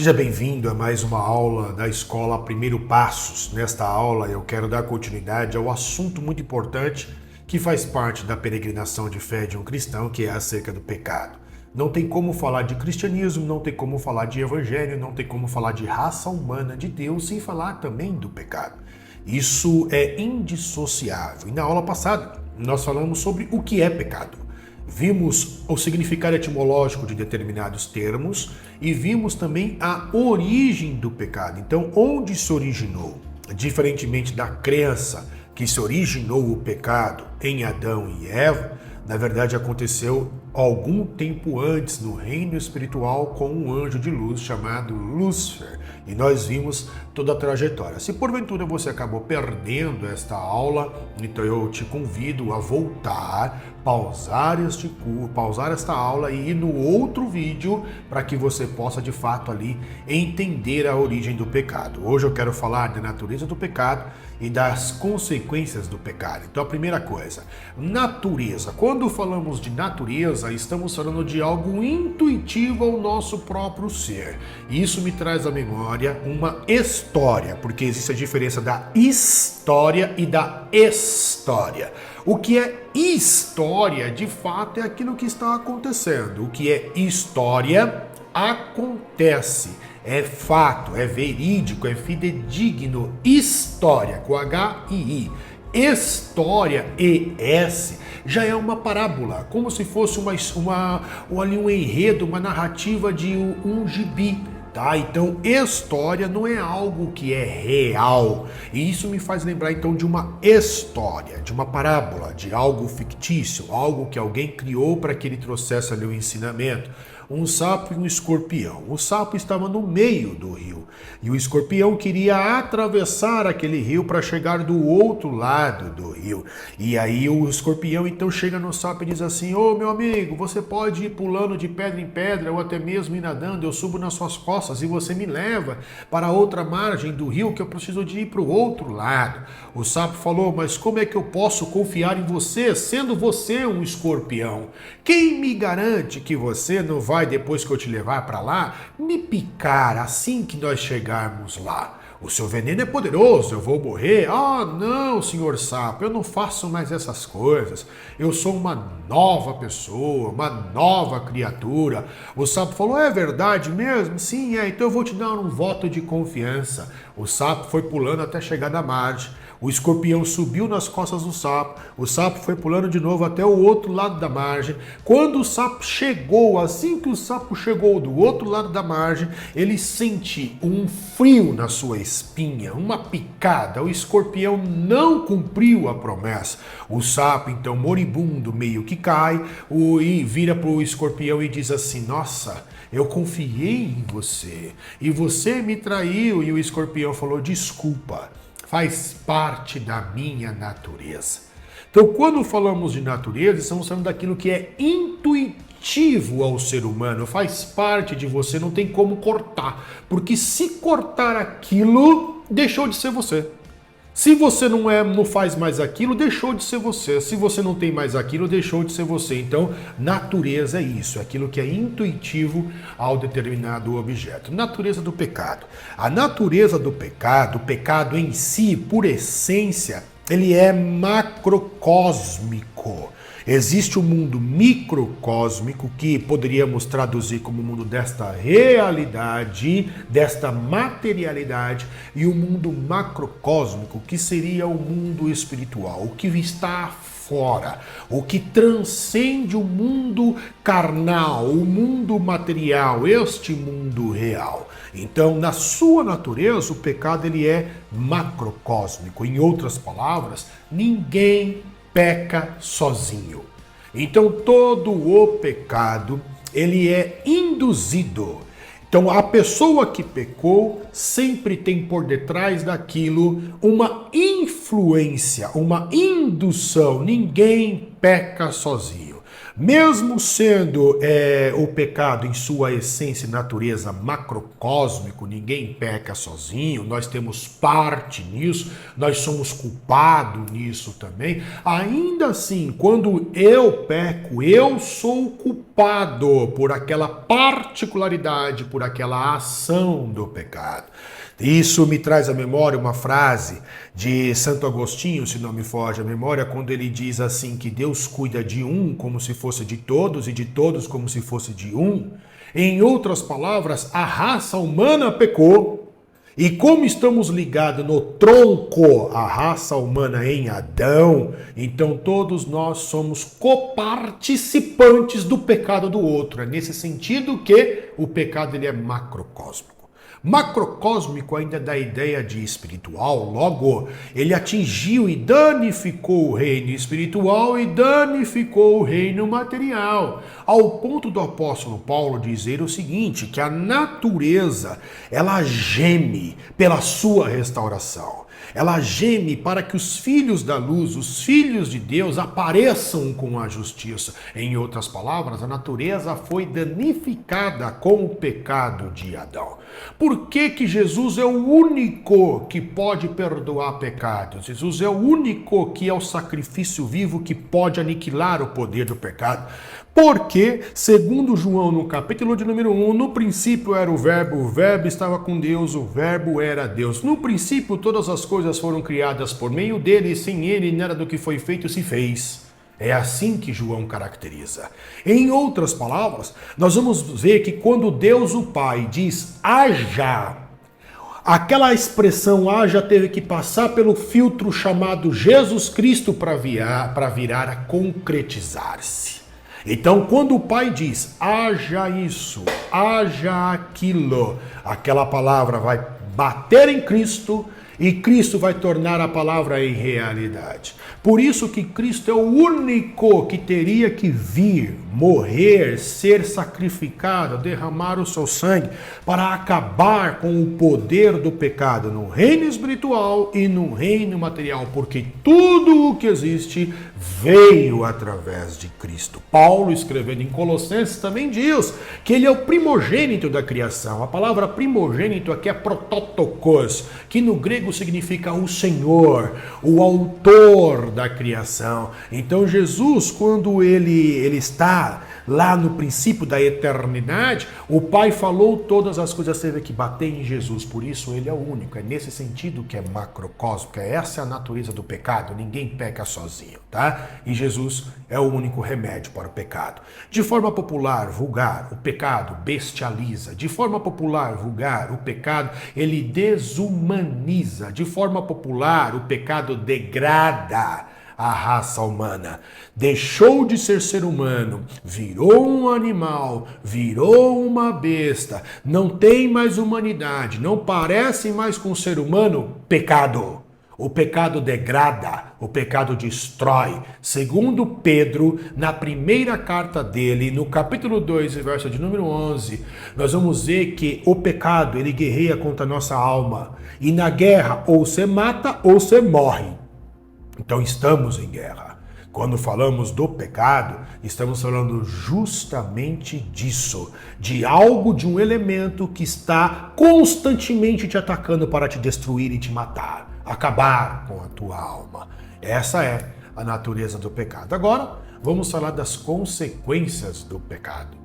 Seja bem-vindo a mais uma aula da Escola Primeiro Passos. Nesta aula eu quero dar continuidade ao assunto muito importante que faz parte da peregrinação de fé de um cristão, que é acerca do pecado. Não tem como falar de cristianismo, não tem como falar de evangelho, não tem como falar de raça humana de Deus sem falar também do pecado. Isso é indissociável. E na aula passada nós falamos sobre o que é pecado. Vimos o significado etimológico de determinados termos e vimos também a origem do pecado. Então, onde se originou? Diferentemente da crença que se originou o pecado em Adão e Eva, na verdade aconteceu algum tempo antes no reino espiritual com um anjo de luz chamado Lúcifer. E nós vimos toda a trajetória. Se porventura você acabou perdendo esta aula, então eu te convido a voltar, pausar esta aula e ir no outro vídeo para que você possa de fato ali entender a origem do pecado. Hoje eu quero falar da natureza do pecado e das consequências do pecado. Então a primeira coisa, natureza. Quando falamos de natureza, estamos falando de algo intuitivo ao nosso próprio ser. E isso me traz à memória uma história, porque existe a diferença da história e da história. O que é história, de fato, é aquilo que está acontecendo. O que é história acontece. É fato, é verídico, é fidedigno. História, com H-I-I. História, E-S, já é uma parábola, como se fosse um enredo, uma narrativa de um gibi. Tá? Então, história não é algo que é real. E isso me faz lembrar então de uma história, de uma parábola, de algo fictício, algo que alguém criou para que ele trouxesse ali o ensinamento. Um sapo e um escorpião. O sapo estava no meio do rio e o escorpião queria atravessar aquele rio para chegar do outro lado do rio. E aí o escorpião então chega no sapo e diz assim: ô meu amigo, você pode ir pulando de pedra em pedra ou até mesmo ir nadando, eu subo nas suas costas e você me leva para a outra margem do rio que eu preciso de ir para o outro lado. O sapo falou: mas como é que eu posso confiar em você, sendo você um escorpião? Quem me garante que você não vai, depois que eu te levar para lá, me picar assim que nós chegarmos lá? O seu veneno é poderoso, eu vou morrer. Ah, não, senhor sapo, eu não faço mais essas coisas. Eu sou uma nova pessoa, uma nova criatura. O sapo falou: é verdade mesmo? Sim, é, então eu vou te dar um voto de confiança. O sapo foi pulando até chegar na margem. O escorpião subiu nas costas do sapo. O sapo foi pulando de novo até o outro lado da margem. Quando o sapo chegou, assim que o sapo chegou do outro lado da margem, ele sentiu um frio na sua espinha, uma picada. O escorpião não cumpriu a promessa. O sapo, então, moribundo, meio que cai e vira para o escorpião e diz assim: nossa, eu confiei em você e você me traiu. E o escorpião falou: desculpa, faz parte da minha natureza. Então, quando falamos de natureza, estamos falando daquilo que é intuitivo ao ser humano, faz parte de você, não tem como cortar. Porque se cortar aquilo, deixou de ser você. Se você não faz mais aquilo, deixou de ser você. Se você não tem mais aquilo, deixou de ser você. Então, natureza é isso, é aquilo que é intuitivo ao determinado objeto. Natureza do pecado. A natureza do pecado, o pecado em si, por essência, ele é macrocósmico. Existe um mundo microcósmico que poderíamos traduzir como o mundo desta realidade, desta materialidade, e o mundo macrocósmico, que seria o mundo espiritual, o que está fora, o que transcende o mundo carnal, o mundo material, este mundo real. Então, na sua natureza, o pecado ele é macrocósmico. Em outras palavras, ninguém peca sozinho. Então todo o pecado, ele é induzido. Então a pessoa que pecou sempre tem por detrás daquilo uma influência, uma indução. Ninguém peca sozinho. Mesmo sendo o pecado em sua essência e natureza macrocósmico, ninguém peca sozinho, nós temos parte nisso, nós somos culpados nisso também. Ainda assim, quando eu peco, eu sou culpado por aquela particularidade, por aquela ação do pecado. Isso me traz à memória uma frase de Santo Agostinho, se não me foge a memória, quando ele diz assim que Deus cuida de um como se fosse de todos e de todos como se fosse de um. Em outras palavras, a raça humana pecou e como estamos ligados no tronco, a raça humana em Adão, então todos nós somos coparticipantes do pecado do outro. É nesse sentido que o pecado ele é macrocósmico. Macrocósmico ainda dá ideia de espiritual, logo ele atingiu e danificou o reino espiritual e danificou o reino material, ao ponto do apóstolo Paulo dizer o seguinte, que a natureza ela geme pela sua restauração. Ela geme para que os filhos da luz, os filhos de Deus, apareçam com a justiça. Em outras palavras, a natureza foi danificada com o pecado de Adão. Por que Jesus é o único que pode perdoar pecados? Jesus é o único que é o sacrifício vivo que pode aniquilar o poder do pecado. Porque, segundo João, no capítulo de número 1, no princípio era o verbo estava com Deus, o verbo era Deus. No princípio, todas as coisas foram criadas por meio dele, e sem ele, nada do que foi feito se fez. É assim que João caracteriza. Em outras palavras, nós vamos ver que quando Deus, o Pai, diz haja, aquela expressão haja teve que passar pelo filtro chamado Jesus Cristo para virar a concretizar-se. Então, quando o Pai diz, haja isso, haja aquilo, aquela palavra vai bater em Cristo e Cristo vai tornar a palavra em realidade. Por isso que Cristo é o único que teria que vir, morrer, ser sacrificado, derramar o seu sangue para acabar com o poder do pecado no reino espiritual e no reino material, porque tudo o que existe veio através de Cristo. Paulo, escrevendo em Colossenses, também diz que ele é o primogênito da criação. A palavra primogênito aqui é prototokos, que no grego significa o Senhor, o autor da criação. Então Jesus, quando ele está lá no princípio da eternidade, o Pai falou todas as coisas teve que bater em Jesus, por isso ele é o único. É nesse sentido que é macrocósmico, essa é a natureza do pecado, ninguém peca sozinho, tá? E Jesus é o único remédio para o pecado. De forma popular, vulgar, o pecado bestializa. De forma popular, vulgar, o pecado ele desumaniza. De forma popular, o pecado degrada a raça humana. Deixou de ser humano, virou um animal, virou uma besta, não tem mais humanidade, não parece mais com o ser humano, pecado. O pecado degrada, o pecado destrói. Segundo Pedro, na primeira carta dele, no capítulo 2, verso de número 11, nós vamos ver que o pecado, ele guerreia contra a nossa alma. E na guerra, ou você mata ou você morre. Então estamos em guerra. Quando falamos do pecado, estamos falando justamente disso, de algo, de um elemento que está constantemente te atacando para te destruir e te matar, acabar com a tua alma. Essa é a natureza do pecado. Agora, vamos falar das consequências do pecado.